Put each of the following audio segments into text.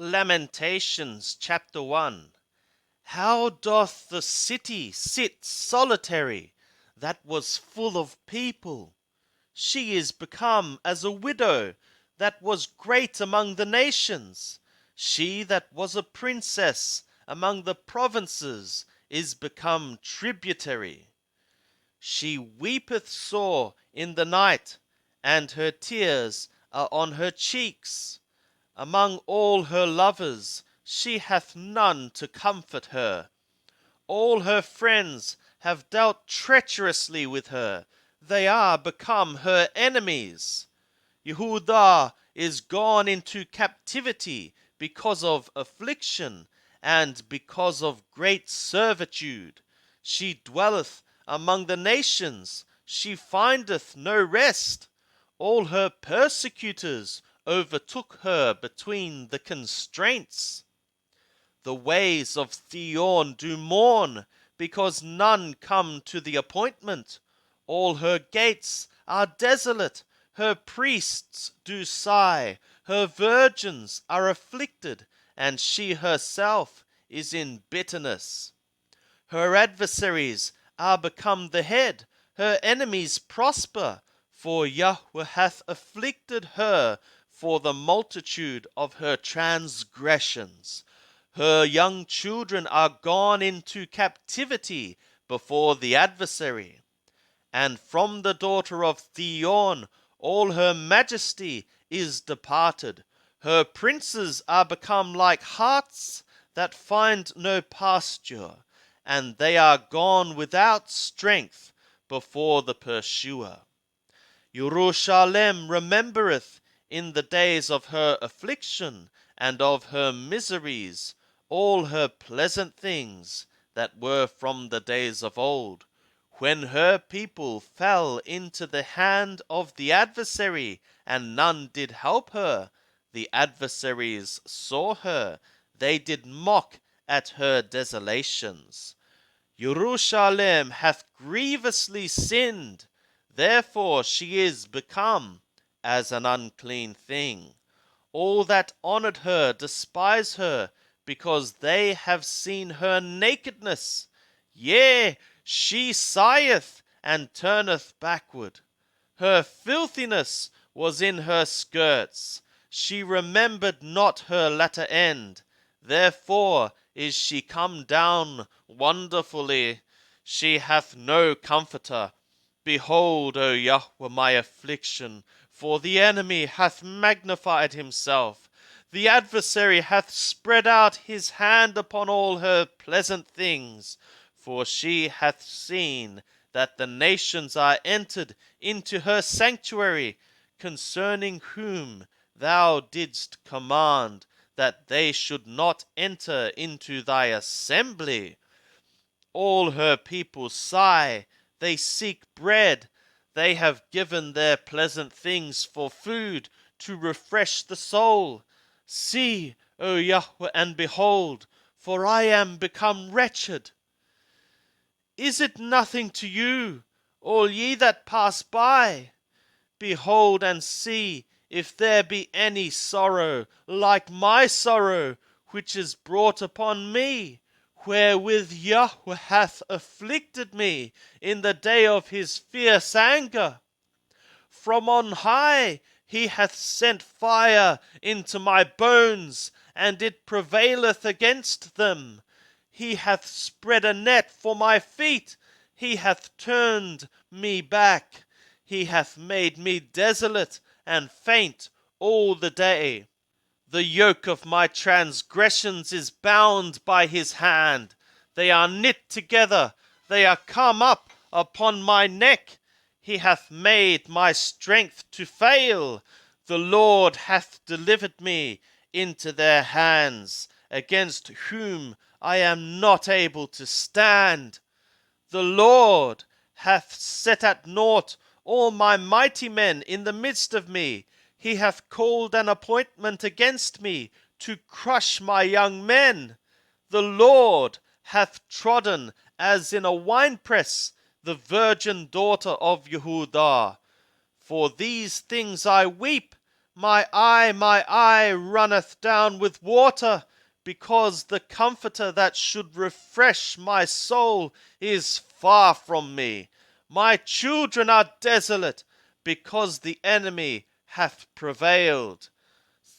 Lamentations chapter 1. How doth the city sit solitary, that was full of people? She is become as a widow, that was great among the nations. She that was a princess among the provinces is become tributary. She weepeth sore in the night, and her tears are on her cheeks. Among all her lovers she hath none to comfort her. All her friends have dealt treacherously with her. They are become her enemies. Yehudah is gone into captivity because of affliction and because of great servitude. She dwelleth among the nations. She findeth no rest. All her persecutors overtook her between the constraints. The ways of Theon do mourn, because none come to the appointment. All her gates are desolate, her priests do sigh, her virgins are afflicted, and she herself is in bitterness. Her adversaries are become the head, her enemies prosper, for Yahweh hath afflicted her for the multitude of her transgressions. Her young children are gone into captivity before the adversary. And from the daughter of Theon all her majesty is departed. Her princes are become like harts that find no pasture, and they are gone without strength before the pursuer. Jerusalem remembereth in the days of her affliction and of her miseries all her pleasant things that were from the days of old, when her people fell into the hand of the adversary, and none did help her. The adversaries saw her, they did mock at her desolations. Jerusalem hath grievously sinned, therefore she is become as an unclean thing. All that honored her despise her, because they have seen her nakedness. Yea, she sigheth and turneth backward. Her filthiness was in her skirts. She remembered not her latter end. Therefore is she come down wonderfully. She hath no comforter. Behold, O Yahweh, my affliction, for the enemy hath magnified himself. The adversary hath spread out his hand upon all her pleasant things. For she hath seen that the nations are entered into her sanctuary, concerning whom thou didst command that they should not enter into thy assembly. All her people sigh, they seek bread. They have given their pleasant things for food to refresh the soul. See, O Yahweh, and behold, for I am become wretched. Is it nothing to you, all ye that pass by? Behold and see if there be any sorrow like my sorrow, which is brought upon me, wherewith Yahweh hath afflicted me in the day of his fierce anger. From on high he hath sent fire into my bones, and it prevaileth against them. He hath spread a net for my feet. He hath turned me back. He hath made me desolate and faint all the day. The yoke of my transgressions is bound by his hand. They are knit together. They are come up upon my neck. He hath made my strength to fail. The Lord hath delivered me into their hands, against whom I am not able to stand. The Lord hath set at naught all my mighty men in the midst of me. He hath called an appointment against me to crush my young men. The Lord hath trodden as in a winepress the virgin daughter of Yehudah. For these things I weep, my eye runneth down with water, because the Comforter that should refresh my soul is far from me. My children are desolate, because the enemy hath prevailed.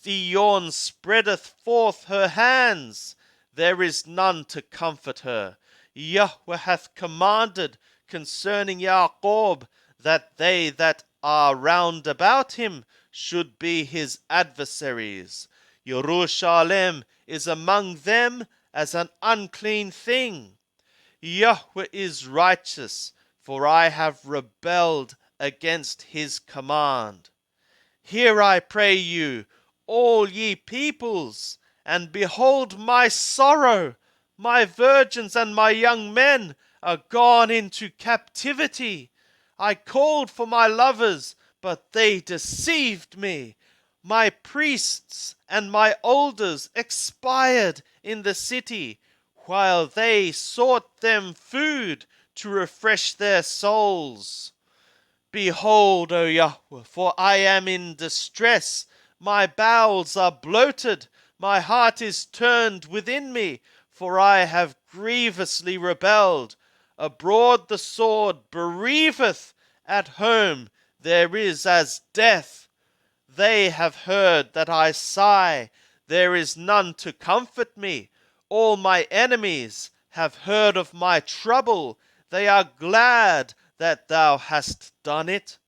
Zion spreadeth forth her hands, there is none to comfort her. Yahweh hath commanded concerning Jacob, that they that are round about him should be his adversaries. Jerusalem is among them as an unclean thing. Yahweh is righteous, for I have rebelled against his command. Hear, I pray you, all ye peoples, and behold my sorrow. My virgins and my young men are gone into captivity. I called for my lovers, but they deceived me. My priests and my elders expired in the city, while they sought them food to refresh their souls. Behold, O Yahweh, for I am in distress. My bowels are bloated, my heart is turned within me, for I have grievously rebelled. Abroad the sword bereaveth, at home there is as death. They have heard that I sigh, there is none to comfort me. All my enemies have heard of my trouble, they are glad that thou hast done it.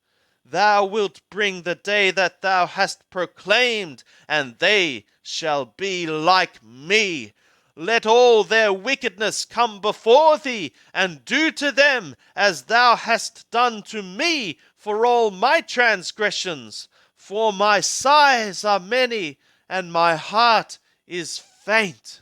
Thou wilt bring the day that thou hast proclaimed, and they shall be like me. Let all their wickedness come before thee, and do to them as thou hast done to me for all my transgressions. For my sighs are many, and my heart is faint.